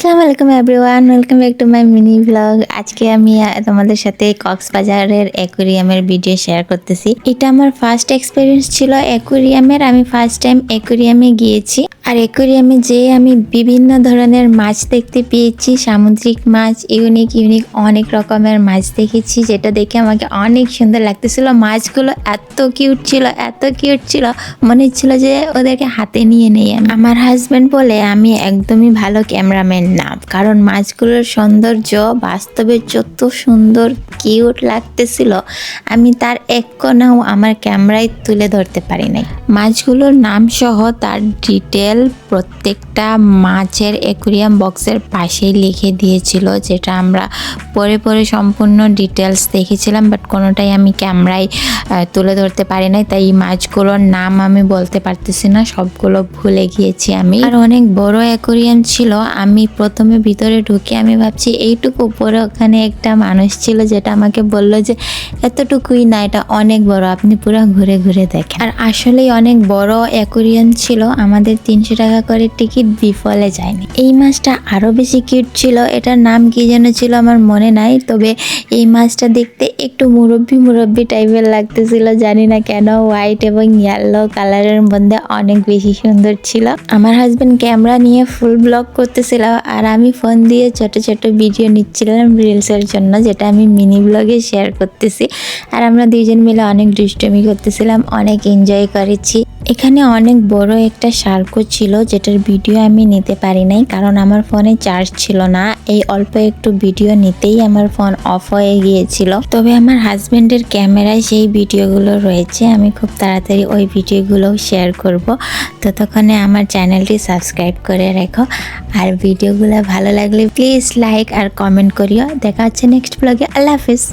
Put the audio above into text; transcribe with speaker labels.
Speaker 1: আসসালামু আলাইকুম everyone, welcome back to my mini blog. আজকে আমি তোমাদের সাথে কক্সবাজারের অ্যাকোয়ারিয়ামের ভিডিও শেয়ার করতেছি। এটা আমার ফার্স্ট এক্সপিরিয়েন্স ছিল অ্যাকোয়ারিয়ামের। আমি ফার্স্ট টাইম অ্যাকোয়ারিয়ামে গিয়েছি, আর অ্যাকোয়ারিয়ামে যেয়ে আমি বিভিন্ন ধরনের মাছ দেখতে পেয়েছি। সামুদ্রিক মাছ, ইউনিক অনেক রকমের মাছ দেখেছি, যেটা দেখে আমাকে অনেক সুন্দর লাগতেছিল। মাছগুলো এত কিউট ছিল, মনে হচ্ছিল যে ওদেরকে হাতে নিয়ে নেই। আমার হাজব্যান্ড বলে আমি একদমই ভালো ক্যামেরাম্যান না, কারণ মাছগুলোর সৌন্দর্য বাস্তবে যত সুন্দর কিউট লাগতেছিল, আমি তার এক কোণাও আমার ক্যামেরায় তুলে ধরতে পারি নাই। মাছগুলোর নাম সহ তার ডিটেল প্রত্যেকটা মাছের অ্যাকোয়ারিয়াম বক্সের পাশেই লিখে দিয়েছিল, যেটা আমরা পরে সম্পূর্ণ ডিটেলস দেখেছিলাম, বাট কোনোটাই আমি ক্যামেরায় তুলে ধরতে পারি নাই। তাই এই মাছগুলোর নাম আমি বলতে পারতেছি না, সবগুলো ভুলে গিয়েছি আমি। আর অনেক বড় অ্যাকোয়ারিয়াম ছিল। আমি প্রথমে ভিতরে ঢুকে আমি ভাবছি এইটুকু উপরে ওখানে একটা মানুষ ছিল, যেটা আমাকে বলল যে এতটুকুই না, এটা অনেক বড়, আপনি পুরো ঘুরে ঘুরে দেখেন। আর আসলেই অনেক বড় অ্যাকোয়ারিয়াম ছিল। আমাদের 300 টাকা করে টিকিট, বিফলে যায়নি। এই মাছটা আরো বেশি কিউট ছিল। এটার নাম কি যেন ছিল আমার মনে নাই, তবে এই মাছটা দেখতে একটু মুরব্বি টাইপের লাগতেছিল, জানি না কেন। হোয়াইট এবং ইয়েলো কালারের মধ্যে অনেক বেশি সুন্দর ছিল। আমার হাজবেন্ড ক্যামেরা নিয়ে ফুল ব্লগ করতেছিল, আর আমি ফোন দিয়ে ছোট ছোট ভিডিও নিচ্ছিলাম রিলসের জন্য, যেটা আমি মিনি ব্লগে শেয়ার করতেছি। আর আমরা দুইজন মিলে অনেক দুষ্টুমি করতেছিলাম, অনেক এনজয় করেছি। এখানে অনেক বড় একটা শার্কও ছিল, যেটার ভিডিও আমি নিতে পারি নাই, কারণ আমার ফোনে চার্জ ছিল না। এই অল্প একটু ভিডিও নিতেই আমার ফোন অফ হয়ে গিয়েছিল। তবে আমার হাজবেন্ডের ক্যামেরায় সেই ভিডিওগুলো রয়েছে, আমি খুব তাড়াতাড়ি ওই ভিডিওগুলোও শেয়ার করব। ততক্ষণে আমার চ্যানেলটি সাবস্ক্রাইব করে রেখো, আর ভিডিওগুলো ভালো লাগলে প্লিজ লাইক আর কমেন্ট করিও। দেখা হচ্ছে নেক্সট ব্লগে। আল্লাহ হাফিজ।